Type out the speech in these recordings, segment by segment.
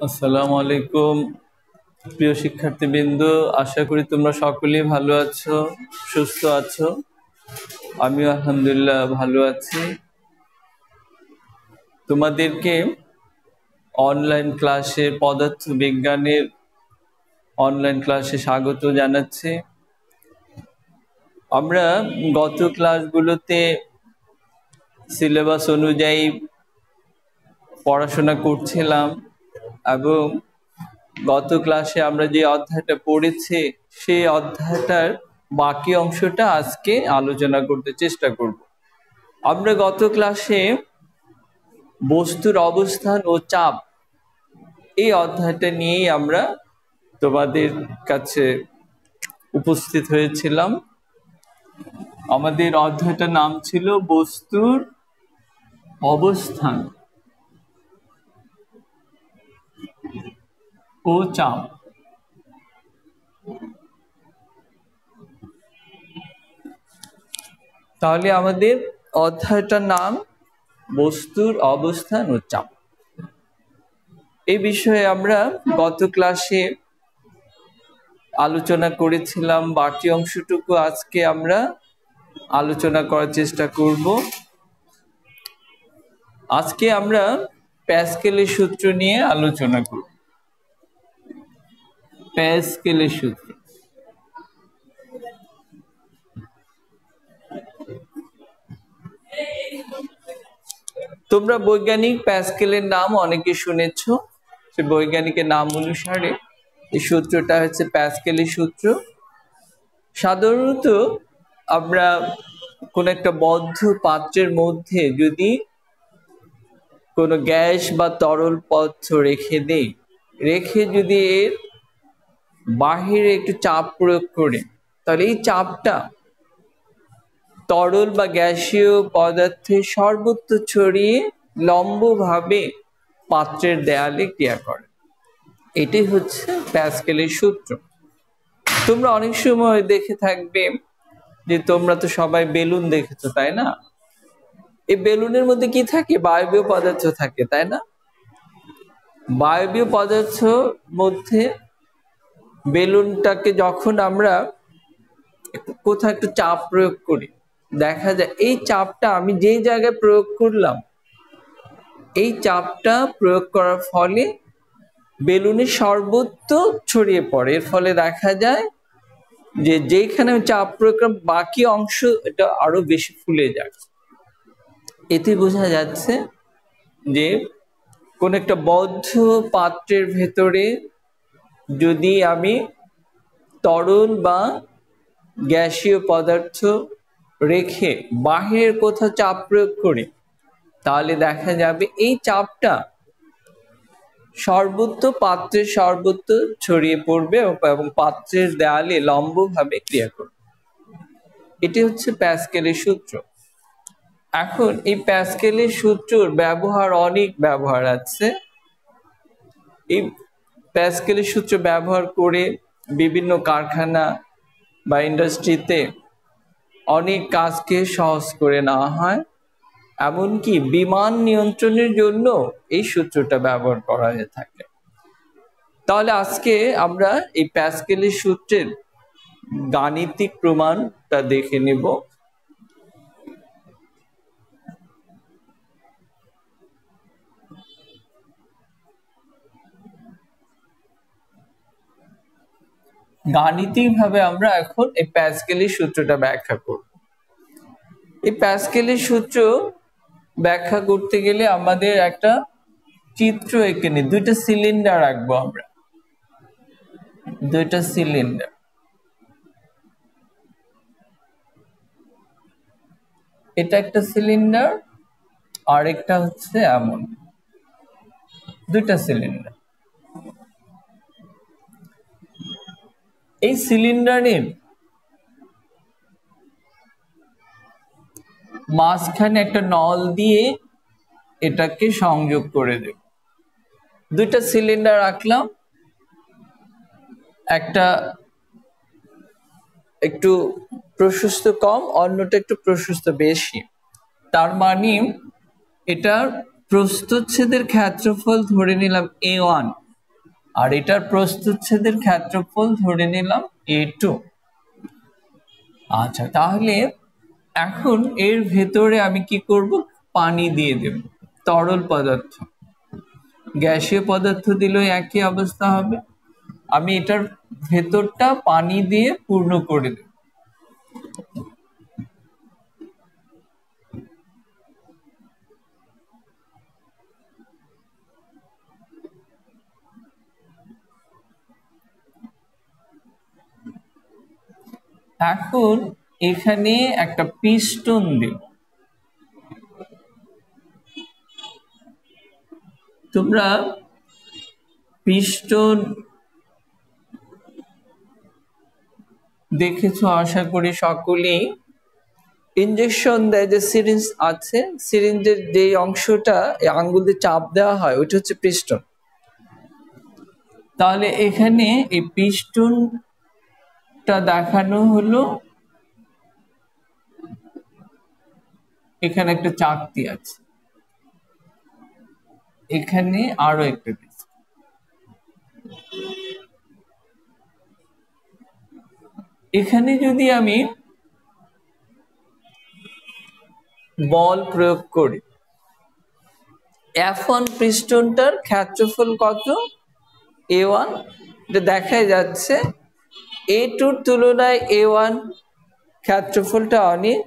আসসালামু আলাইকুম প্রিয় শিক্ষার্থীবৃন্দ, আশা করি তোমরা সকলেই ভালো আছো, সুস্থ আছো। আমিও আলহামদুলিল্লাহ ভালো আছি। তোমাদেরকে অনলাইন ক্লাসে পদার্থ বিজ্ঞানের অনলাইন ক্লাসে স্বাগত জানাচ্ছি। আমরা গত ক্লাসগুলোতে সিলেবাস অনুযায়ী পড়াশোনা করছিলাম এবং গত ক্লাসে আমরা যে অধ্যায়টা পড়েছি সেই অধ্যায়টার বাকি অংশটা আজকে আলোচনা করতে চেষ্টা করব। আমরা গত ক্লাসে বস্তুর অবস্থান ও চাপ এই অধ্যায়টা নিয়েই আমরা তোমাদের কাছে উপস্থিত হয়েছিলাম। আমাদের অধ্যায়টার নাম ছিল বস্তুর অবস্থান ও চাপ। তাহলে আমাদের অধ্যায়টার নাম বস্তুর অবস্থান ও চাপ। এই বিষয়ে আমরা গত ক্লাসে আলোচনা করেছিলাম, বাকি অংশটুকু আজকে আমরা আলোচনা করার চেষ্টা করব। আজকে আমরা প্যাসকেলের সূত্র নিয়ে আলোচনা করব। প্যাসকেলের সূত্র। তোমরা বৈজ্ঞানিক প্যাসকেলের নাম অনেকে শুনেছ। সে বৈজ্ঞানিকের নাম অনুসারে এই সূত্রটা হচ্ছে প্যাসকেলের সূত্র। সাধারণত আমরা কোন একটা বদ্ধ পাত্রের মধ্যে যদি কোনো গ্যাস বা তরল পদার্থ রেখে দেই, রেখে যদি এর বাহিরে একটু চাপ প্রয়োগ করি, তাহলে এই চাপটা তরল বা গ্যাসীয় পদার্থের সর্বত্র ছড়িয়ে লম্বভাবে পাত্রের দেয়ালে ক্রিয়া করে। এটি হচ্ছে প্যাসকেলের সূত্র। তোমরা অনেক সময় দেখে থাকবে যে তোমরা তো সবাই বেলুন দেখেছো, তাই না? এই বেলুনের মধ্যে কি থাকে? বায়বীয় পদার্থ থাকে, তাই না? বায়বীয় পদার্থ মধ্যে বেলুনটাকে যখন আমরা কোথাও একটু চাপ প্রয়োগ করি, দেখা যায় এই চাপটা আমি যেই জায়গায় প্রয়োগ করলাম, এই চাপটা প্রয়োগ করার ফলে বেলুনের সর্বত্র ছড়িয়ে পড়ে। এর ফলে দেখা যায় যে যেখানে চাপ প্রয়োগ করলাম বাকি অংশ এটা আরো বেশি ফুলে যায়। এতে বোঝা যাচ্ছে যে কোন একটা বদ্ধ পাত্রের ভেতরে যদি আমি তরল বা গ্যাসীয় পদার্থ রেখে বাহিরের কোথাও চাপ প্রয়োগ করি, তাহলে দেখা যাবে এই চাপটা পাত্রের সর্বত্র ছড়িয়ে পড়বে এবং পাত্রের দেয়ালে লম্বভাবে ক্রিয়া করবে। এটি হচ্ছে প্যাসকেলের সূত্র। এখন এই প্যাসকেলের সূত্রের অনেক ব্যবহার আছে। এই প্যাসকেলের সূত্র ব্যবহার করে বিভিন্ন কারখানা বা ইন্ডাস্ট্রিতে অনেক কাজকে সহজ করে নেওয়া হয়। এমনকি বিমান নিয়ন্ত্রণের জন্য এই সূত্রটা ব্যবহার করা হয়ে থাকে। তাহলে আজকে আমরা এই প্যাসকেলের সূত্রের গাণিতিক প্রমাণটা দেখে নেব। গাণিতিকভাবে আমরা এখন এই প্যাসকেলের সূত্রটা ব্যাখ্যা করব। এই প্যাসকেলের সূত্র ব্যাখ্যা করতে গেলে আমাদের একটা চিত্র এঁকে নিই। দুইটা সিলিন্ডার রাখবো আমরা, দুইটা সিলিন্ডার। এটা একটা সিলিন্ডার, আর একটা হচ্ছে এমন, দুইটা সিলিন্ডার। এই সিলিন্ডারের মাঝখানে একটা নল দিয়ে এটাকে সংযোগ করে দেব। দুইটা সিলিন্ডার রাখলাম, একটা একটু প্রশস্ত কম, অন্যটা একটু প্রশস্ত বেশি। তার মানে এটার প্রস্থচ্ছেদের ক্ষেত্রফল ধরে নিলাম A1, আর এটার প্রস্থচ্ছেদের ক্ষেত্রফল ধরে নিলাম A2। আচ্ছা, তাহলে এখন এর ভেতরে আমি কি করব, পানি দিয়ে দেব, তরল পদার্থ। গ্যাসীয় পদার্থ দিলেও একই অবস্থা হবে। আমি এটার ভেতরটা পানি দিয়ে পূর্ণ করে দেব। এখন এখানে একটা পিস্টন দেব। তোমরা পিস্টন দেখেছো আশা করি সকলেই। ইনজেকশন দেয় যে সিরিঞ্জ আছে, সিরিঞ্জের যে অংশটা আঙ্গুল দিয়ে চাপ দেওয়া হয় ওইটা হচ্ছে পিস্টন। তাহলে এখানে এই পিস্টনটা দেখানো হলো, এখানে একটা চাকতি আছে, এখানে আরো একটা পিস্টন। এখানে যদি আমি বল প্রয়োগ করি, F1 পিস্টনটার ক্ষেত্রফল কত, A1, এটা দেখা যাচ্ছে। A2 তুলনায় A1 ক্ষেত্রফলটা অনেক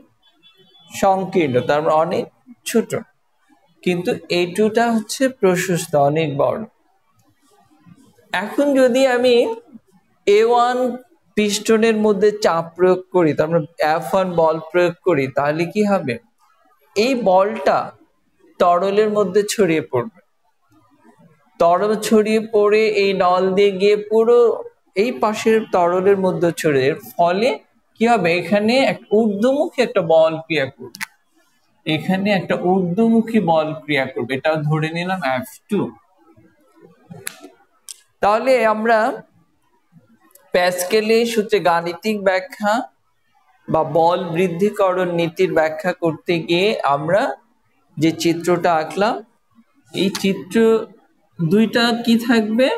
সংকীর্ণ, তার মানে অনেক ছোট, কিন্তু A2টা হচ্ছে প্রশস্ত, অনেক বড়। এখন যদি আমি A1 পিস্টনের মধ্যে চাপ প্রয়োগ করি, তার মানে F1 বল প্রয়োগ করি, তাহলে কি হবে, এই বলটা তরলের মধ্যে ছড়িয়ে পড়বে। তরল ছড়িয়ে পড়ে এই নল দিয়ে গিয়ে পুরো এই পাশের তরলের মধ্যে ছড়িয়ে, এর ফলে কি হবে, এখানে ঊর্ধ্বমুখী একটা বল ক্রিয়া করবে, এখানে একটা ঊর্ধ্বমুখী বল ক্রিয়া করবে, এটাও ধরে নিলাম F2। তাহলে আমরা প্যাসকেলের সূত্রে গাণিতিক ব্যাখ্যা বা বল বৃদ্ধিকরণ নীতির ব্যাখ্যা করতে গিয়ে আমরা যে চিত্রটা আঁকলাম, এই চিত্র দুইটা কি থাকবে,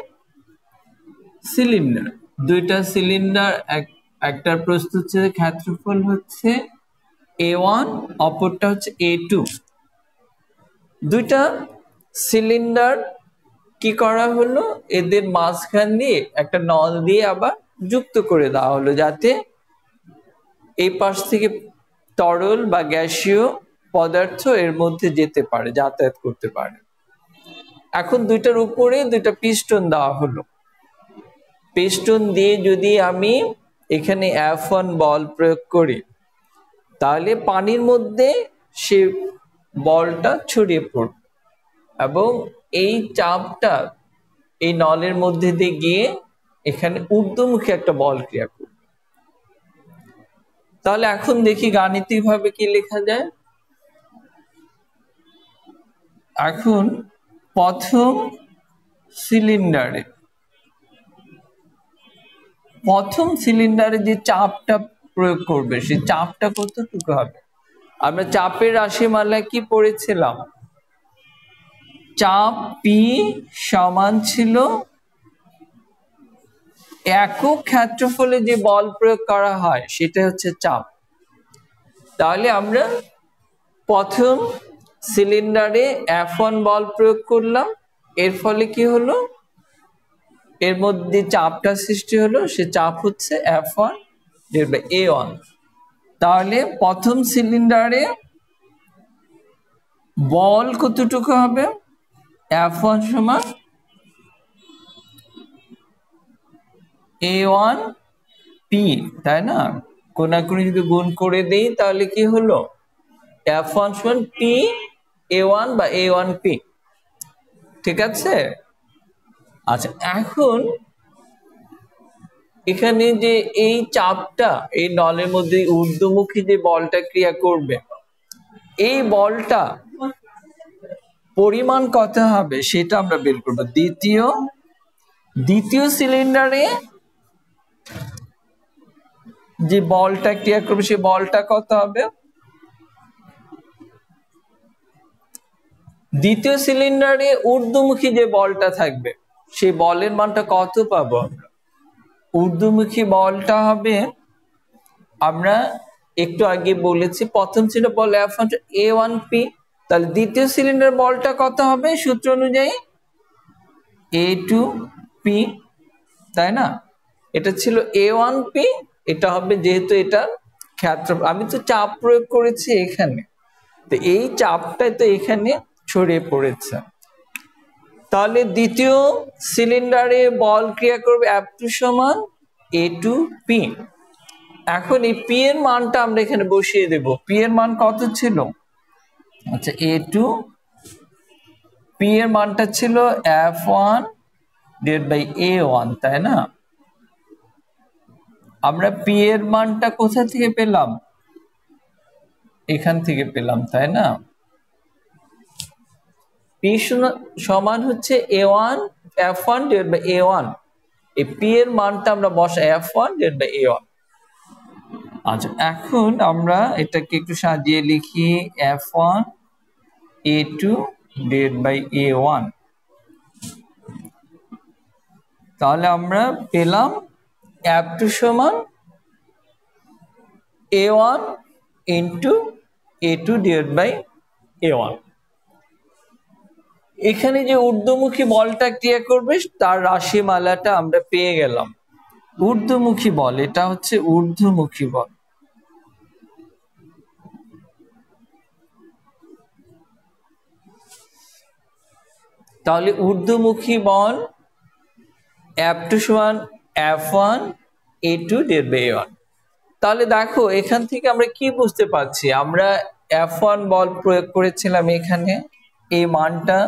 সিলিন্ডার, দুইটা সিলিন্ডার, একটার প্রস্থচ্ছেদের ক্ষেত্রফল হচ্ছে A1, অপরটা হচ্ছে A2। দুইটা সিলিন্ডার কি করা হলো, এদের মাঝখান দিয়ে একটা নল দিয়ে আবার যুক্ত করে দেওয়া হলো, যাতে এই পাশ থেকে তরল বা গ্যাসীয় পদার্থ এর মধ্যে যেতে পারে, যাতায়াত করতে পারে। এখন দুইটার উপরে দুইটা পিস্টন দেওয়া হলো। পিস্টন দিয়ে যদি আমি এখানে F1 বল প্রয়োগ করি, তাহলে পানির মধ্যে সে বলটা ছড়িয়ে পড়বে এবং এই চাপটা এই নলের মধ্যে দিয়ে গিয়ে এখানে ঊর্ধ্বমুখী একটা বল ক্রিয়া করবে। তাহলে এখন দেখি গাণিতিকভাবে কি লেখা যায়। এখন প্রথম সিলিন্ডারে যে চাপটা প্রয়োগ করবে, সেই চাপটা কতটুকু হবে, আমরা চাপের রাশিমালায় কি পড়েছিলাম, চাপ P সমান ছিল একক ক্ষেত্রফলে যে বল প্রয়োগ করা হয় সেটা হচ্ছে চাপ। তাহলে আমরা প্রথম সিলিন্ডারে F1 বল প্রয়োগ করলাম, এর ফলে কি হলো, এর মধ্যে চাপটা সৃষ্টি হলো, সে চাপ হচ্ছে F1 A1। তাহলে প্রথম সিলিন্ডারে বল কতটুকু হবে, F1 সমান A1 P, তাই না, কোনাকুনি যদি গুণ করে দেই তাহলে কি হলো, F1 সমান P A1 বা A1 P, ঠিক আছে। আচ্ছা, এখন এখানে যে এই চাপটা এই নলের মধ্যে ঊর্ধ্বমুখী যে বলটা ক্রিয়া করবে, এই বলটা পরিমাণ কত হবে সেটা আমরা বের করব। দ্বিতীয় সিলিন্ডারে যে বলটা ক্রিয়া করবে সেই বলটা কত হবে, দ্বিতীয় সিলিন্ডারে ঊর্ধ্বমুখী যে বলটা থাকবে সেই বলের মানটা কত পাবো আমরা? ঊর্ধ্বমুখী বলটা হবে, আমরা একটু আগে বলেছি প্রথম ছিল বল A1P, তাহলে দ্বিতীয় সিলিন্ডার বলটা কত হবে সূত্র অনুযায়ী? A2P, তাই না? এটা ছিল A1P, এটা হবে যেহেতু এটা ক্ষেত্রফল, আমি তো চাপ প্রয়োগ করেছি এখানে, তো এই চাপটাই তো এখানে ছড়িয়ে পড়েছে। তাহলে দ্বিতীয় সিলিন্ডারে বল ক্রিয়া করবে F2 সমান A2P। এখন এই P এর মানটা আমরা এখানে বসিয়ে দেব। P এর মান কত ছিল? আচ্ছা, P এর মানটা ছিল F1 ডিভাইড বাই A1, তাই না? আমরা P এর মানটা কোথা থেকে পেলাম? এখান থেকে পেলাম, তাই না? P সমান হচ্ছে A1 F1 divide by A1। এই P এর মানটা আমরা বসাই F1 ডিভাইড বাই A1। আচ্ছা, এখন আমরা এটাকে একটু সাজিয়ে লিখি F1 A2 divide by A1। তাহলে আমরা পেলাম F2 সমান A1 into A2 divide by A1। এখানে যে ঊর্ধ্বমুখী বলটা ক্রিয়া করবে তার রাশিমালাটা আমরা পেয়ে গেলাম। ঊর্ধ্বমুখী বল, এটা হচ্ছে ঊর্ধ্বমুখী বল। তাহলে ঊর্ধ্বমুখী বল F2 সমান F1 A2 divide by A1। তাহলে দেখো এখান থেকে আমরা কি বুঝতে পারছি, আমরা F1 বল প্রয়োগ করেছিলাম এখানে, এই মানটা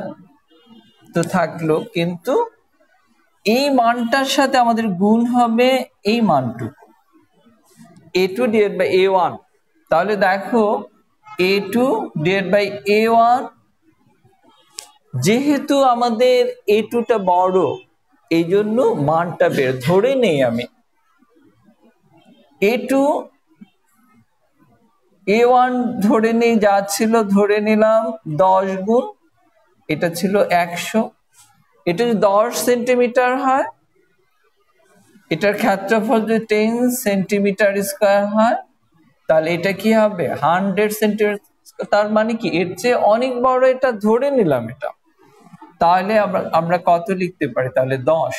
তো থাকলো, কিন্তু এই মানটার সাথে আমাদের গুণ হবে এই মানটুকু A2 ডিভাইড বাই A1। তাহলে দেখো A2 ডিভাইড বাই A1, যেহেতু আমাদের A2টা বড় এই জন্য মানটা বের ধরে নেই, আমি A2 A1 ধরে নেই, যা ছিল ধরে নিলাম 10 গুণ, এটা ছিল 100। এটা যদি 10 সেন্টিমিটার হয়, এটার ক্ষেত্রফল যদি 10 সেন্টিমিটার স্কয়ার হয়, তাহলে এটা কি হবে 100 সেন্টিমিটার। তার মানে কি এর চেয়ে অনেক বড়, এটা ধরে নিলাম এটা। তাহলে আমরা কত লিখতে পারি? তাহলে 10।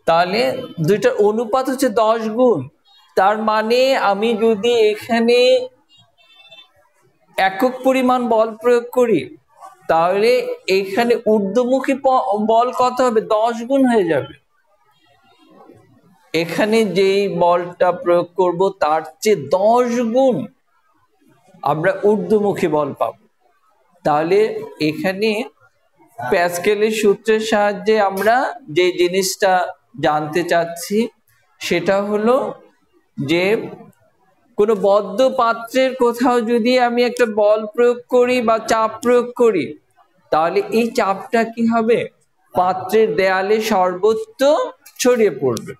তাহলে দুইটার অনুপাত হচ্ছে 10 গুণ। তার মানে আমি যদি এখানে একক পরিমাণ বল প্রয়োগ করি, তাহলে এখানে ঊর্ধ্বমুখী বল কত হবে? 10 গুণ হয়ে যাবে। এখানে যেই বলটা প্রয়োগ করব তার চেয়ে 10 গুণ আমরা ঊর্ধ্বমুখী বল পাবো। তাহলে এখানে প্যাসকেলের সূত্রের সাহায্যে আমরা যে জিনিসটা জানতে চাচ্ছি সেটা হলো যে কোনো বদ্ধ পাত্রের কোথাও যদি আমি একটা বল প্রয়োগ করি বা চাপ প্রয়োগ করি, তাহলে এই চাপটা কি হবে? পাত্রের দেয়ালে সর্বত্র ছড়িয়ে পড়বে,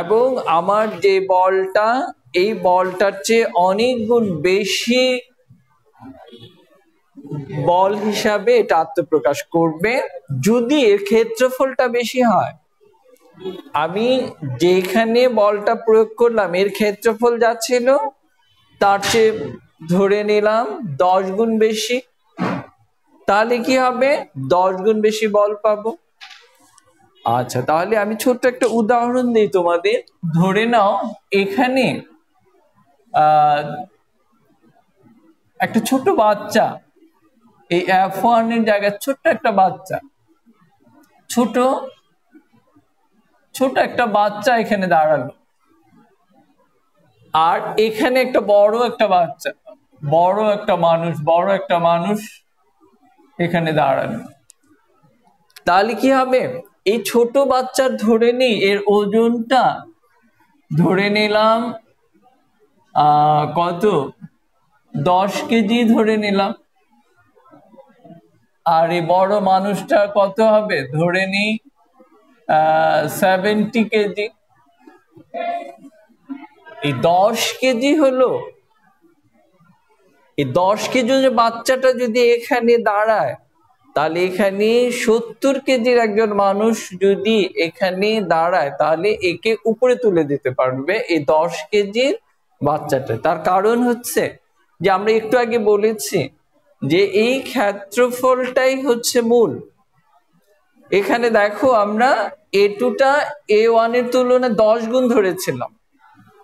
এবং আমার যে বলটা, এই বলটার চেয়ে অনেক গুণ বেশি বল হিসাবে এটা আত্মপ্রকাশ করবে যদি এর ক্ষেত্রফলটা বেশি হয়। আমি যেখানে বলটা প্রয়োগ করলাম এর ক্ষেত্রফল যা ছিল তার চেয়ে ধরে নিলাম 10 গুণ বেশি, তাহলে কি হবে? 10 গুণ বেশি বল পাবো। আচ্ছা, তাহলে আমি ছোট্ট একটা উদাহরণ দিই তোমাদের। ধরে নাও এখানে একটা ছোট বাচ্চা, এই F1 এর জায়গায় ছোট্ট একটা বাচ্চা, ছোট একটা বাচ্চা এখানে দাঁড়ালো, আর এখানে একটা বড় একটা বাচ্চা, বড় একটা মানুষ এখানে দাঁড়ালো। তাহলে কি হবে? এই ছোট বাচ্চার ধরে নিই এর ওজনটা ধরে নিলাম কত? 10 কেজি ধরে নিলাম। আর এই বড় মানুষটা কত হবে? ধরে নিই 70 কেজি। এই 10 কেজি হলো, এই 10 কেজি যে বাচ্চাটা যদি এখানে দাঁড়ায়, তাহলে এখানে 70 কেজির একজন মানুষ যদি এখানে দাঁড়ায় তাহলে একে উপরে তুলে দিতে পারবে এই 10 কেজির বাচ্চাটা। তার কারণ হচ্ছে যে আমরা একটু আগে বলেছি যে এই ক্ষেত্রফলটাই হচ্ছে মূল। এখানে দেখো আমরা A2টা A1 এর তুলনায় 10 গুণ ধরেছিলাম,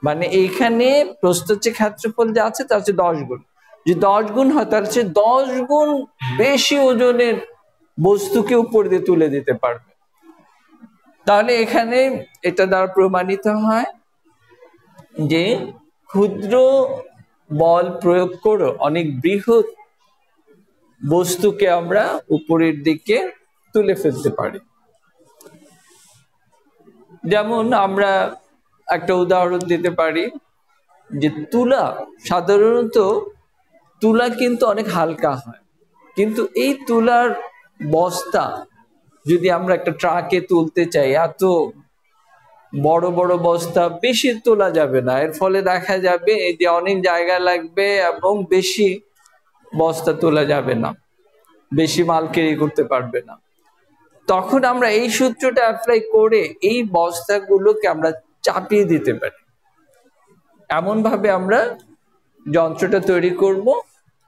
মানে এইখানে প্রস্থচ্ছ ক্ষেত্রফল যা আছে তা হচ্ছে 10 গুণ। যে 10 গুণ হয় তাহলে হচ্ছে 10 গুণ বেশি ওজনের বস্তুকে উপর দিয়ে তুলে দিতে পারবে। তাহলে এখানে এটা দ্বারা প্রমাণিত হয় যে ক্ষুদ্র বল প্রয়োগ করে অনেক বৃহৎ বস্তুকে আমরা উপরের দিকে তুলে ফেলতে পারি। যেমন আমরা একটা উদাহরণ দিতে পারি যে তুলা, সাধারণত তুলা কিন্তু অনেক হালকা হয়, কিন্তু এই তুলার বস্তা যদি আমরা একটা ট্রাকে তুলতে চাই, এত বড় বড় বস্তা বেশি তোলা যাবে না, এর ফলে দেখা যাবে যে অনেক জায়গা লাগবে এবং বেশি বস্তা তোলা যাবে না, বেশি মাল ক্যারি করতে পারবে না। তখন আমরা এই সূত্রটা অ্যাপ্লাই করে এই বস্তাগুলোকে আমরা চাপিয়ে দিতে পারি। এমন ভাবে আমরা যন্ত্রটা তৈরি করব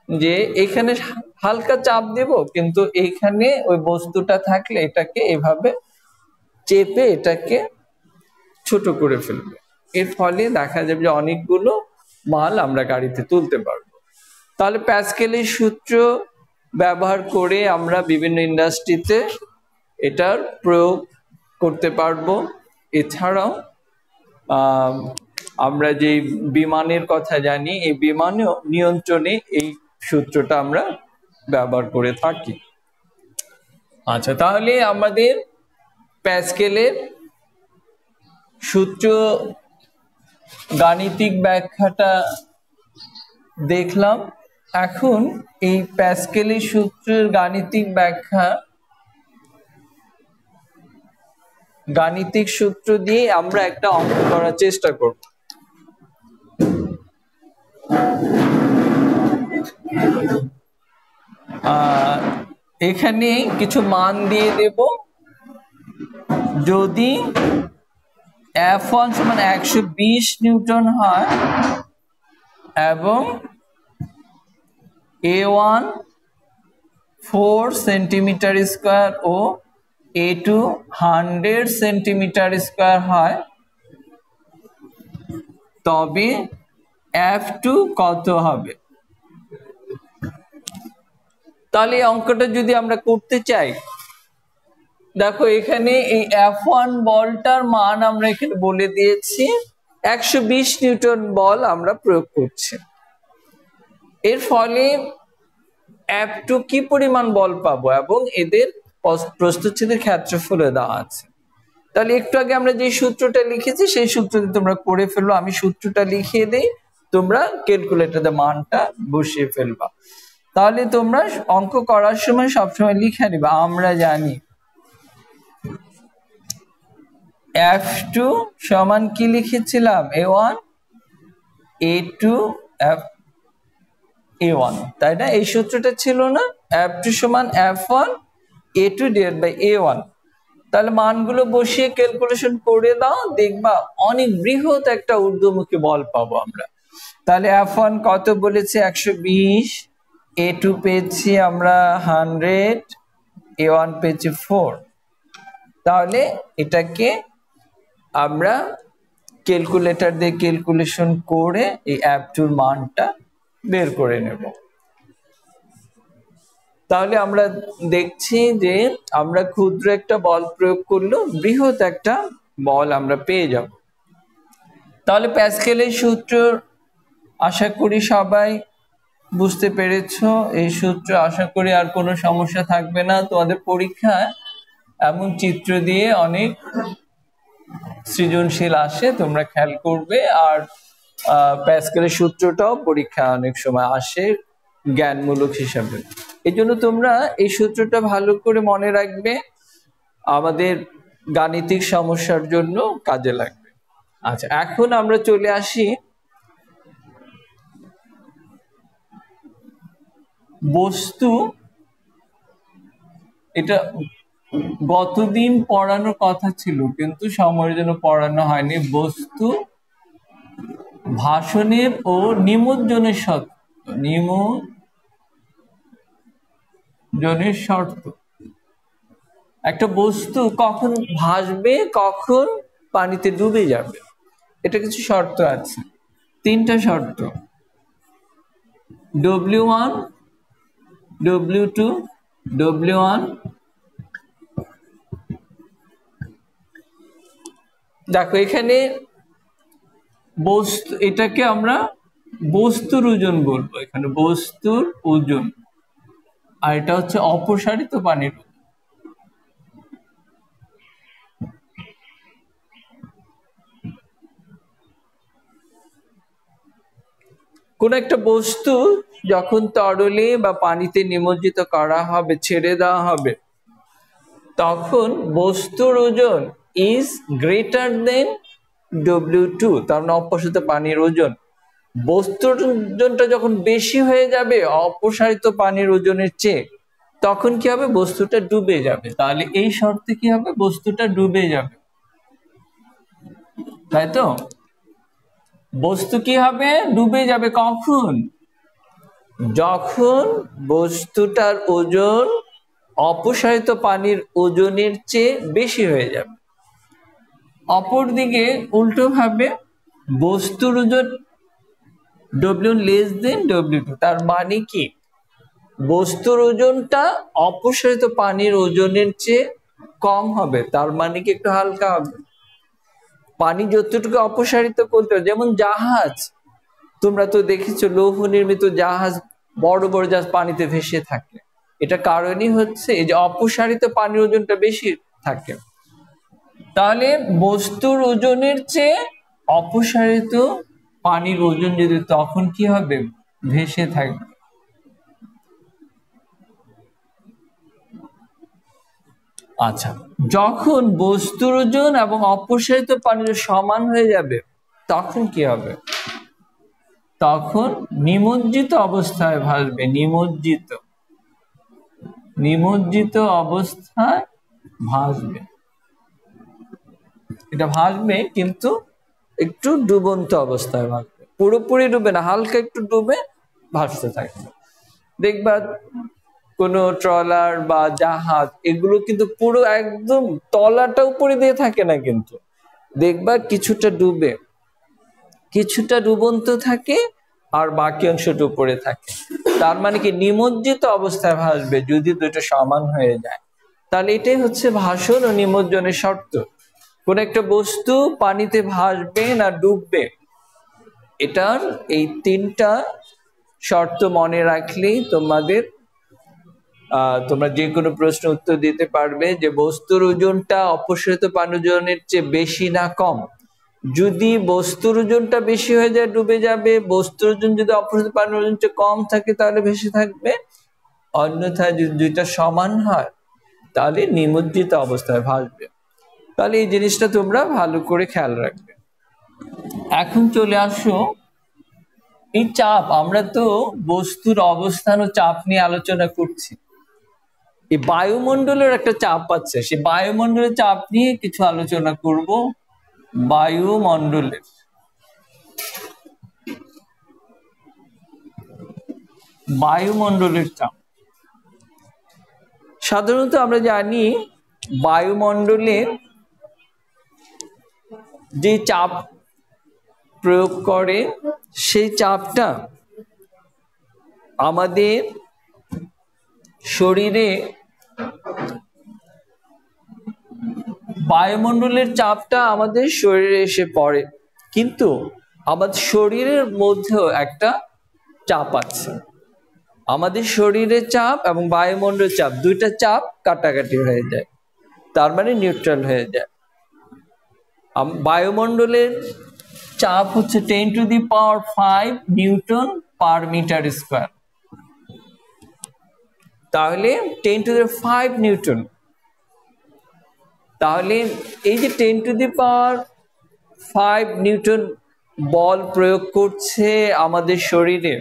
যে এখানে হালকা চাপ দেব, কিন্তু এইখানে ওই বস্তুটা থাকলে এটাকে এভাবে চেপে এটাকে ছোট করে ফেলবে। এর ফলে দেখা যাবে যে অনেকগুলো মাল আমরা গাড়িতে তুলতে পারবো। তাহলে প্যাসকেলের সূত্র ব্যবহার করে আমরা বিভিন্ন ইন্ডাস্ট্রিতে এটার প্রয়োগ করতে পারবো। এছাড়াও আমরা যে বিমানের কথা জানি, এই বিমান নিয়ন্ত্রণে এই সূত্রটা আমরা ব্যবহার করে থাকি। আচ্ছা, তাহলে আমাদের প্যাসকেলের সূত্র গাণিতিক ব্যাখ্যাটা দেখলাম। এখন এই প্যাসকেলের সূত্রের গাণিতিক ব্যাখ্যা, গাণিতিক সূত্র দিয়ে আমরা একটা অঙ্ক করার চেষ্টা করব। এখানে কিছু মান দিয়ে দেব। যদি F1 সমান 120 নিউটন হয় এবং A1 4 সেন্টিমিটার স্কয়ার ও A2 100 সেন্টিমিটার স্কয়ার হয়, তবে F2 কত হবে? তাহলে এই অঙ্কটা যদি আমরা করতে চাই, দেখো এখানে এই F1 বলটার মান আমরা এখানে বলে দিয়েছি, 120 নিউটন বল আমরা প্রয়োগ করছি। এর ফলে F2 কি পরিমাণ বল পাবো এবং এদের প্রস্থচ্ছেদের ক্ষেত্রফলে দেওয়া আছে। তাহলে একটু আগে আমরা যে সূত্রটা লিখেছি সেই সূত্রটি তোমরা করে ফেলবো। আমি সূত্রটা লিখিয়ে দেই, তোমরা ক্যালকুলেটরে মানটা বসিয়ে ফেলবা। তাহলে তোমরা অঙ্ক করার সময় সবসময় লিখে নিবা। আমরা জানি F2 সমান কি লিখেছিলাম? A1 A2 A1, তাই না? এই সূত্রটা ছিল না? F2 সমান F1 A2 divide by A1। তাহলে মানগুলো বসিয়ে ক্যালকুলেশন করে দাও, দেখবা অনেক বৃহৎ একটা ঊর্ধ্বমুখী বল পাবো আমরা। তাহলে F1 কত বলেছি? 120, A2 পেয়েছি আমরা 100, A1 পেয়েছি 4। তাহলে এটাকে আমরা ক্যালকুলেটর দিয়ে ক্যালকুলেশন করে এই F2 মানটা বের করে নেব। তাহলে আমরা দেখছি যে আমরা ক্ষুদ্র একটা বল প্রয়োগ করলেও বৃহৎ একটা বল আমরা পেয়ে যাব। তাহলে প্যাসকেলের সূত্র আশা করি সবাই বুঝতে পেরেছো। এই সূত্র আশা করি আর কোনো সমস্যা থাকবে না। তোমাদের পরীক্ষায় এমন চিত্র দিয়ে অনেক সৃজনশীল আসে, তোমরা খেয়াল করবে। আর প্যাসকেলের সূত্রটাও পরীক্ষা অনেক সময় আসে জ্ঞানমূলক হিসাবে। এই জন্য তোমরা এই সূত্রটা ভালো করে মনে রাখবে, আমাদের গাণিতিক সমস্যার জন্য কাজে লাগবে। আচ্ছা, এখন আমরা চলে আসি বস্তু এটা গতদিন পড়ানোর কথা ছিল কিন্তু সময়ের জন্য পড়ানো হয়নি। বস্তু ভাসনের ও নিমজ্জনের শর্ত, নিমজ্জনের শর্ত। একটা বস্তু কখন ভাসবে, কখন পানিতে ডুবে যাবে, এটা কিছু শর্ত আছে, 3টা শর্ত। W1, W2, W1। দেখো এখানে বস্তু, এটাকে আমরা বস্তুর ওজন বলবো, এখানে বস্তুর ওজন, আর এটা হচ্ছে অপসারিত পানির। কোন একটা বস্তু যখন তরলে বা পানিতে নিমজ্জিত করা হবে, ছেড়ে দেওয়া হবে, তখন বস্তুর ওজন ইজ গ্রেটার দেন W2, তার মানে অপসারিত পানির ওজন। বস্তুর ওজনটা যখন বেশি হয়ে যাবে অপসারিত পানির ওজনের চেয়ে, তখন কি হবে, বস্তুটা ডুবে যাবে। তাহলে এই শর্তে কি হবে, বস্তুটা ডুবে যাবে, তাই তো? বস্তু কি হবে, ডুবে যাবে কখন, যখন বস্তুটার ওজন অপসারিত পানির ওজনের চেয়ে বেশি হয়ে যাবে। অপরদিকে উল্টো ভাবে বস্তুর ওজন W1 লেস দেন W2, তার মানে কি বস্তুর ওজনটা অপসারিত পানির ওজনের চেয়ে কম হবে, তার মানে কি একটু হালকা হবে। পানি যতটুকু অপসারিত করতে হবে, যেমন জাহাজ, তোমরা তো দেখেছো লৌহ নির্মিত জাহাজ, বড় বড় জাহাজ পানিতে ভেসে থাকে, এটা কারণই হচ্ছে এই যে অপসারিত পানির ওজনটা বেশি থাকে। তাহলে বস্তুর ওজনের চেয়ে অপসারিত পানির ওজন যদি, তখন কি হবে, ভেসে থাকবে। আচ্ছা, যখন বস্তুর ওজন এবং অপসারিত পানির সমান হয়ে যাবে তখন কি হবে, তখন নিমজ্জিত অবস্থায় ভাসবে, নিমজ্জিত অবস্থায় ভাসবে। এটা ভাসবে কিন্তু একটু ডুবন্ত অবস্থায় ভাসবে, পুরোপুরি ডুবে না, হালকা একটু ডুবে ভাসতে থাকবে। দেখবা কোনো ট্রলার বা জাহাজ, এগুলো কিন্তু পুরো একদম তলাটা উপরে দিয়ে থাকে না, কিন্তু দেখবা কিছুটা ডুবে, কিছুটা ডুবন্ত থাকে আর বাকি অংশটা উপরে থাকে। তার মানে কি নিমজ্জিত অবস্থায় ভাসবে যদি দুটো সমান হয়ে যায়। তাহলে এটাই হচ্ছে ভাসন ও নিমজ্জনের শর্ত। কোন একটা বস্তু পানিতে ভাসবে না ডুববে, এটার এই 3টা শর্ত মনে রাখলেই তোমরা যে কোনো প্রশ্ন উত্তর দিতে পারবে, যে বস্তুর ওজনটা অপসারিত পানির ওজনের চেয়ে বেশি না কম। যদি বস্তুর ওজনটা বেশি হয়ে যায় ডুবে যাবে, বস্তুর ওজন যদি অপসারিত পানির ওজন চেয়ে কম থাকে তাহলে ভেসে থাকবে, অন্যথায় যদি দুইটা সমান হয় তাহলে নিমজ্জিত অবস্থায় ভাসবে। তাহলে এই জিনিসটা তোমরা ভালো করে খেয়াল রাখবে। এখন চলে আসো এই চাপ, আমরা তো বস্তুর অবস্থান ও চাপ নিয়ে আলোচনা করছি। এই বায়ুমণ্ডলের একটা চাপ আছে, সেই বায়ুমণ্ডলের চাপ নিয়ে কিছু আলোচনা করব। বায়ুমণ্ডলের চাপ, সাধারণত আমরা জানি বায়ুমণ্ডলে যে চাপ প্রয়োগ করে সেই চাপটা আমাদের শরীরে, বায়ুমণ্ডলের চাপটা আমাদের শরীরে এসে পড়ে, কিন্তু আমাদের শরীরের মধ্যেও একটা চাপ আছে। আমাদের শরীরের চাপ এবং বায়ুমণ্ডলের চাপ, দুইটা চাপ কাটাকাটি হয়ে যায়, তার মানে নিউট্রাল হয়ে যায়। বায়ুমণ্ডলের চাপ হচ্ছে 10⁵ নিউটন পার মিটার স্কয়ার। তাহলে 10⁵ নিউটন, তাহলে এই যে 10⁵ নিউটন বল প্রয়োগ করছে আমাদের শরীরে,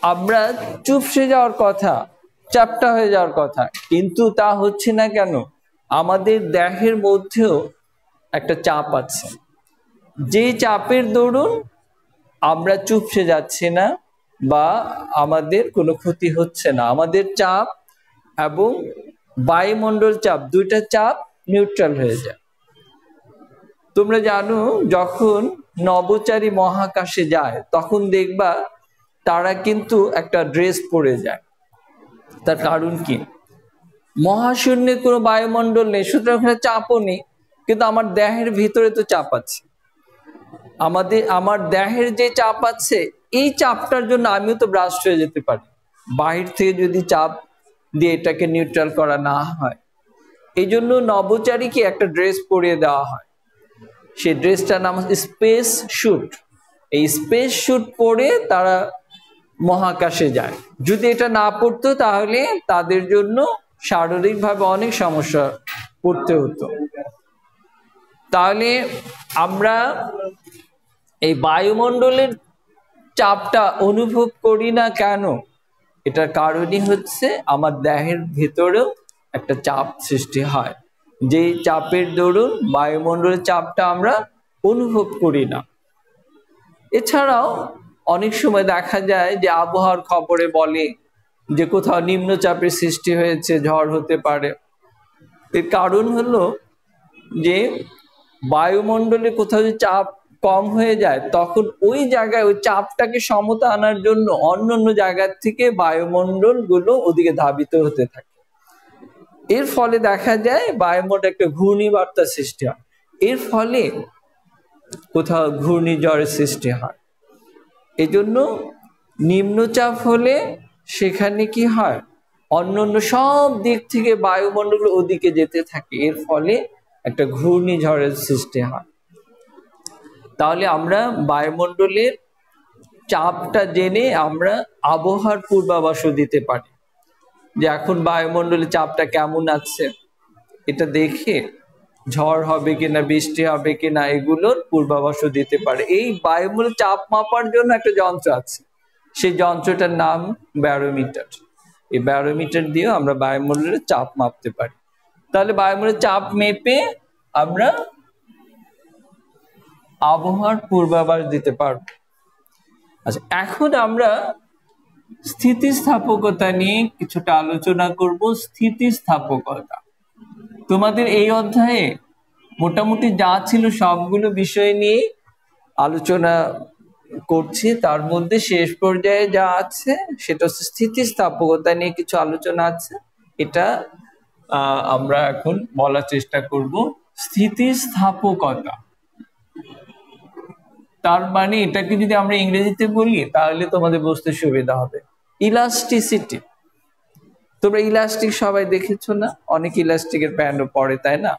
আমরা চুপসে যাওয়ার কথা, চ্যাপ্টা হয়ে যাওয়ার কথা, কিন্তু তা হচ্ছে না কেন? আমাদের দেহের মধ্যেও একটা চাপ আছে, যে চাপের দরুন আমরা চুপসে যাচ্ছি না বা আমাদের কোনো ক্ষতি হচ্ছে না। আমাদের চাপ এবং বায়ুমণ্ডল চাপ, দুইটা চাপ নিউট্রাল হয়ে যায়। তোমরা জানো, যখন নভোচারী মহাকাশে যায় তখন দেখবা তারা কিন্তু একটা ড্রেস পরে যায়। তার কারণ কি? মহাশূন্যে কোনো বায়ুমণ্ডল নেই, সুতরাং ওখানে চাপও নেই, কিন্তু আমার দেহের ভিতরে তো চাপ আছে। আমার দেহের যে চাপ আছে, এই চাপটার জন্য আমিও তো ব্রাস্ট হয়ে যেতে পারি বাহির থেকে যদি চাপ দিয়ে এটাকে নিউট্রাল করা না হয়। এই জন্য নভোচারীকে একটা ড্রেস পরিয়ে দেওয়া হয়, সেই ড্রেসটার নাম স্পেস স্যুট। এই স্পেস স্যুট পরে তারা মহাকাশে যায়। যদি এটা না পড়তো তাহলে তাদের জন্য শারীরিকভাবে অনেক সমস্যা পড়তে হতো। তাহলে আমরা এই বায়ুমণ্ডলের চাপটা অনুভব করি না কেন? এটার কারণই হচ্ছে আমার দেহের ভেতরেও একটা চাপ সৃষ্টি হয়, যেই চাপের দরুন বায়ুমণ্ডলের চাপটা আমরা অনুভব করি না। এছাড়াও অনেক সময় দেখা যায় যে আবহাওয়ার খবরে বলে যে কোথাও নিম্নচাপের সৃষ্টি হয়েছে, ঝড় হতে পারে। এর কারণ হলো যে বায়ুমণ্ডলে কোথাও যদি চাপ কম হয়ে যায়, তখন ওই জায়গায় ওই চাপটাকে সমতা আনার জন্য অন্য অন্য জায়গার থেকে বায়ুমণ্ডল গুলো ওদিকে ধাবিত হতে থাকে। এর ফলে দেখা যায় বায়ুমণ্ডলে একটা ঘূর্ণিবার্তা সৃষ্টি হয়। এর ফলে কোথাও ঘূর্ণিঝড়ের সৃষ্টি হয়। এজন্য নিম্নচাপ হলে সেখানে কি হয়, অন্য অন্য সব দিক থেকে বায়ুমণ্ডল ওদিকে যেতে থাকে, এর ফলে একটা ঘূর্ণিঝড়ের সৃষ্টি হয়। তাহলে আমরা বায়ুমণ্ডলের চাপটা জেনে আমরা আবহাওয়ার পূর্বাভাসও দিতে পারি, যে এখন বায়ুমণ্ডলের চাপটা কেমন আছে, এটা দেখে ঝড় হবে কিনা, বৃষ্টি হবে কিনা, এগুলোর পূর্বাভাসও দিতে পারে। এই বায়ুমণ্ডলের চাপ মাপার জন্য একটা যন্ত্র আছে, সেই যন্ত্রটার নাম ব্যারোমিটার। এই ব্যারোমিটার দিয়েও আমরা বায়ুমণ্ডলের চাপ মাপতে পারি। তাহলে বায়ুমণ্ডলের চাপ মেপে আমরা আবহাওয়ার পূর্বাভাস দিতে পারব। আচ্ছা, এখন আমরা স্থিতিস্থাপকতা নিয়ে কিছুটা আলোচনা করব। স্থিতিস্থাপকতা তোমাদের এই অধ্যায়ে মোটামুটি যা ছিল সবগুলো বিষয় নিয়ে আলোচনা করছি, তার মধ্যে শেষ পর্যায়ে যা আছে সেটা হচ্ছে স্থিতিস্থাপকতা নিয়ে কিছু আলোচনা আছে। এটা আমরা এখন বলার চেষ্টা করব। স্থিতিস্থাপকতা তার মানে এটাকে যদি আমরা ইংরেজিতে বলি তাহলে তোমাদের বুঝতে সুবিধা হবে। ইলাস্টিসিটি, তোমরা ইলাস্টিক সবাই দেখেছো না? অনেক ইলাস্টিকের প্যান্টও পরে, তাই না?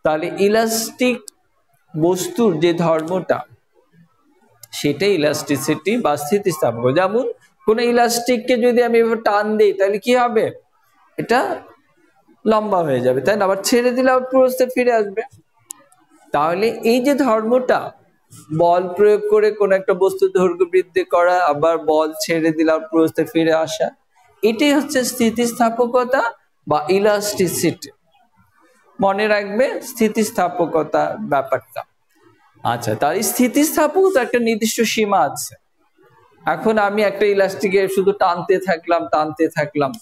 তাহলে ইলাস্টিক বস্তুর যে ধর্মটা সেটাই ইলাস্টিসিটি বা স্থিতিস্থাপক। যেমন কোন ইলাস্টিককে যদি আমি এভাবে টান দিই তাহলে কি হবে? এটা লম্বা হয়ে যাবে, তাই না? আবার ছেড়ে দিলে আবার পুরোস্তে ফিরে আসবে। তাহলে এই যে ধর্মটা, বল প্রয়োগ করে কোন একটা বস্তু দৈর্ঘ্য বৃদ্ধি করা, আবার বল ছেড়ে দিলে আবার পুরোস্তে ফিরে আসা, এটাই হচ্ছে স্থিতিস্থাপকতা বা ইলাস্টিসিটি। মনে রাখবে স্থিতিস্থাপকতা ব্যাপারটা। আচ্ছা, তার স্থিতিস্থাপকতা একটা নির্দিষ্ট সীমা আছে। এখন আমি একটা ইলাস্টিকে শুধু টানতে থাকলাম,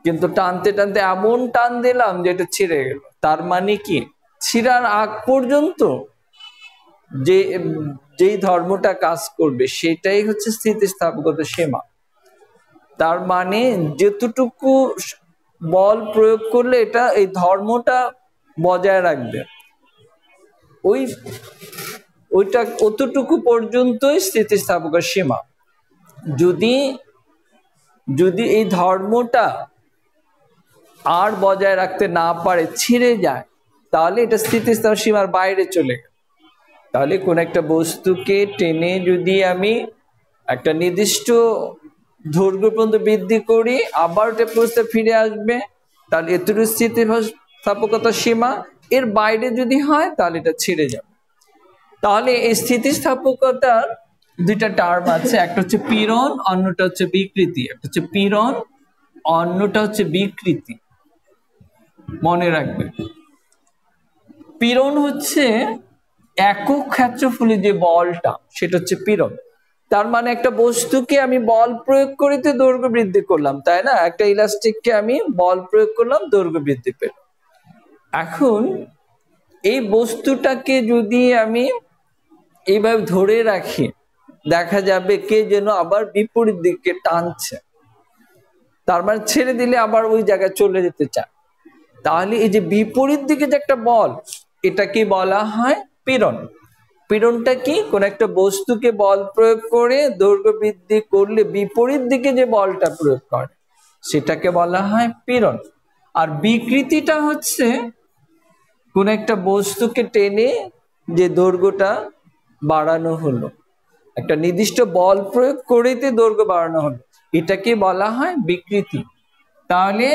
কিন্তু টানতে টানতে এমন টান দিলাম যে এটা ছিঁড়ে গেল। তার মানে কি, ছিঁড়ার আগ পর্যন্ত যেই ধর্মটা কাজ করবে সেটাই হচ্ছে স্থিতিস্থাপকতা সীমা। তার মানে যতটুকু বল প্রয়োগ করলে এটা এই ধর্মটা বজায় রাখবে, ওইটা অতটুকু পর্যন্তই স্থিতিস্থাপকের সীমা। যদি এই ধর্মটা আর বজায় রাখতে না পারে, ছিঁড়ে যায়, তাহলে এটা স্থিতিস্থাপক সীমার বাইরে চলে গেল। তাহলে কোন একটা বস্তুকে টেনে যদি আমি একটা নির্দিষ্ট দৈর্ঘ্য পর্যন্ত বৃদ্ধি করি, আবার ওটা পুরোস্তে ফিরে আসবে, তাহলে এতটুকু স্থিতিস্থাপকতার সীমা। এর বাইরে যদি হয় তাহলে এটা ছিঁড়ে যাবে। তাহলে এই স্থিতিস্থাপকতার দুইটা টার্ম আছে, একটা হচ্ছে পীড়ন, অন্যটা হচ্ছে বিকৃতি। একটা হচ্ছে পীড়ন, অন্যটা হচ্ছে বিকৃতি। মনে রাখবে, পীড়ন হচ্ছে একক ক্ষেত্রফলে যে বলটা, সেটা হচ্ছে পীড়ন। তার মানে একটা বস্তুকে আমি বল প্রয়োগ করে তো দৈর্ঘ্য বৃদ্ধি করলাম, তাই না? একটা ইলাস্টিককে আমি বল প্রয়োগ করলাম, দৈর্ঘ্য বৃদ্ধি পেল। এখন এই বস্তুটাকে যদি আমি এইভাবে ধরে রাখি, দেখা যাবে কে যেন আবার বিপরীত দিকে টানছে, তার মানে ছেড়ে দিলে আবার ওই জায়গায় চলে যেতে চায়। তাহলে এই যে বিপরীত দিকে যে একটা বল, এটাকে বলা হয় পীড়ন। পীড়নটা কি? কোন একটা বস্তুকে বল প্রয়োগ করে দৈর্ঘ্য বৃদ্ধি করলে বিপরীত দিকে যে বলটা প্রয়োগ করে, সেটাকে বলা হয় পীড়ন। আর বিকৃতিটা হচ্ছে কোন একটা বস্তুকে টেনে যে দৈর্ঘ্যটা বাড়ানো হলো, একটা নির্দিষ্ট বল প্রয়োগ করেতে দৈর্ঘ্য বাড়ানো হলো, এটাকে বলা হয় বিকৃতি। তাহলে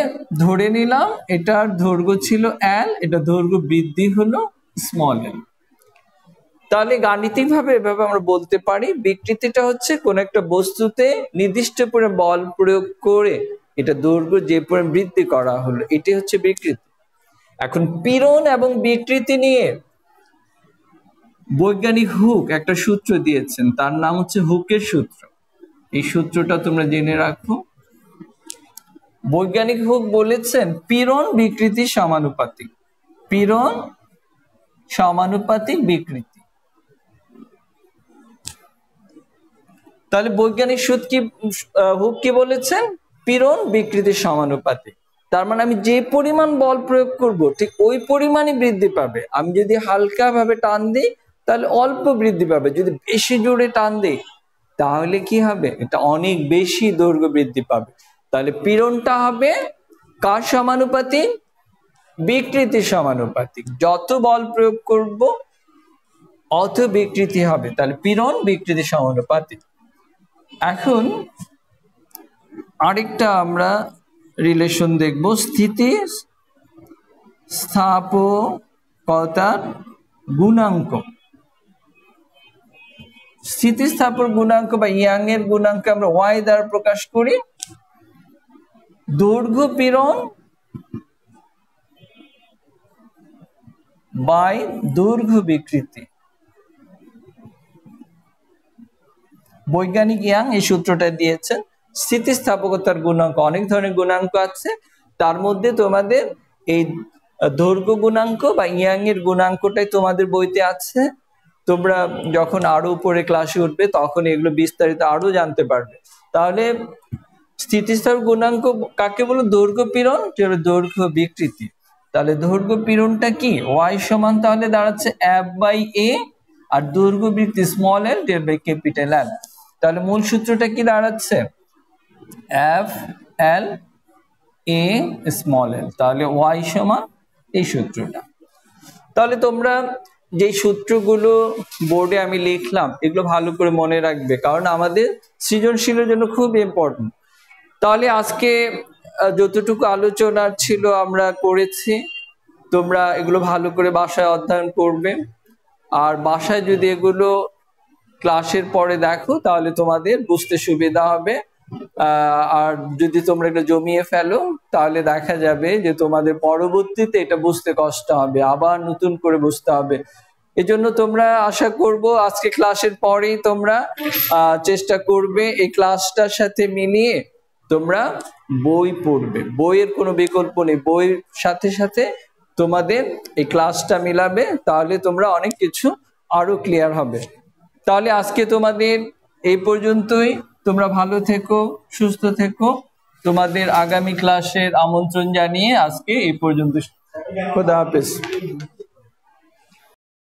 ধরে নিলাম এটার দৈর্ঘ্য ছিল L, এটা দৈর্ঘ্য বৃদ্ধি হলো স্মল l। তাহলে গাণিতিকভাবে এভাবে আমরা বলতে পারি বিকৃতিটা হচ্ছে কোন একটা বস্তুতে নির্দিষ্ট পরিমাণ বল প্রয়োগ করে এটা দৈর্ঘ্য যে পরিমাণ বৃদ্ধি করা হলো, এটি হচ্ছে বিকৃতি। এখন পীড়ন এবং বিকৃতি নিয়ে বৈজ্ঞানিক হুক একটা সূত্র দিয়েছেন, তার নাম হচ্ছে হুকের সূত্র। এই সূত্রটা তোমরা জেনে রাখো। বৈজ্ঞানিক হুক বলেছেন পীড়ন বিকৃতি সমানুপাতিক। পীড়ন সমানুপাতিক বিকৃতি। তাহলে বৈজ্ঞানিক হুক কি বলেছেন? পীড়ন বিকৃতি সমানুপাতিক। তার মানে আমি যে পরিমাণ বল প্রয়োগ করব ঠিক ওই পরিমাণই বৃদ্ধি পাবে। আমি যদি হালকা ভাবে টান দিই তাহলে অল্প বৃদ্ধি পাবে, যদি বেশি জোরে টান দিই তাহলে কি হবে? এটা অনেক বেশি দৈর্ঘ্য বৃদ্ধি পাবে। তাহলে পীড়নটা হবে কার সমানুপাতিক? বিকৃতি সমানুপাতিক। যত বল প্রয়োগ করব অত বিকৃতি হবে। তাহলে পীড়ন বিকৃতি সমানুপাতিক। এখন আরেকটা আমরা রিলেশন দেখব, স্থিতি স্থাপকতার গুণাঙ্ক। স্থিতিস্থাপক গুণাঙ্ক বা ইয়াং এর গুণাঙ্ক আমরা y দ্বারা প্রকাশ করি। দৈর্ঘ্য পীড়ন বাই দৈর্ঘ্য বিকৃতি। বৈজ্ঞানিক ইয়াং এই সূত্রটা দিয়েছেন। স্থিতিস্থাপকতার গুণাঙ্ক, অনেক ধরনের গুণাঙ্ক আছে, তার মধ্যে তোমাদের এই দৈর্ঘ্য গুণাঙ্ক বা ইয়াং এর গুণাঙ্কটাই তোমাদের বইতে আছে। তোমরা যখন আরো উপরে ক্লাসে উঠবে তখন এগুলো বিস্তারিত আরো জানতে পারবে। তাহলে স্থিতিস্থাপক গুণাঙ্ক কাকে বলো? দৈর্ঘ্য পীড়ন, দৈর্ঘ্য বিকৃতি। তাহলে দৈর্ঘ্য পীড়নটা কি? y সমান তাহলে দাঁড়াচ্ছে f/a, আর দৈর্ঘ্য বিকৃতি small l divide by capital L। তাহলে মূল সূত্রটা কি দাঁড়াচ্ছে? f/L/a small l। তাহলে y সমান এই সূত্রটা। তাহলে তোমরা যে সূত্রগুলো বোর্ডে আমি লিখলাম এগুলো ভালো করে মনে রাখবে, কারণ আমাদের সৃজনশীলের জন্য খুব ইম্পর্টেন্ট। তাহলে আজকে যতটুকু আলোচনা ছিল আমরা করেছি, তোমরা এগুলো ভালো করে বাসায় অধ্যয়ন করবে। আর বাসায় যদি এগুলো ক্লাসের পরে দেখো তাহলে তোমাদের বুঝতে সুবিধা হবে। আর যদি তোমরা এটা জমিয়ে ফেলো তাহলে দেখা যাবে যে তোমাদের পরবর্তীতে এটা বুঝতে কষ্ট হবে, আবার নতুন করে বুঝতে হবে। এজন্য তোমরা আশা করব আজকে ক্লাসের পরেই তোমরা চেষ্টা করবে এই ক্লাসটার সাথে মিলিয়ে তোমরা বই পড়বে। বইয়ের কোনো বিকল্প নেই, বইয়ের সাথে সাথে তোমাদের এই ক্লাসটা মিলাবে, তাহলে তোমরা অনেক কিছু আরো ক্লিয়ার হবে। তাহলে আজকে তোমাদের এই পর্যন্তই। তোমরা ভালো থেকো, সুস্থ থেকো। তোমাদের আগামী ক্লাসের আমন্ত্রণ জানিয়ে আজকে এই পর্যন্ত। খোদা হাফেজ।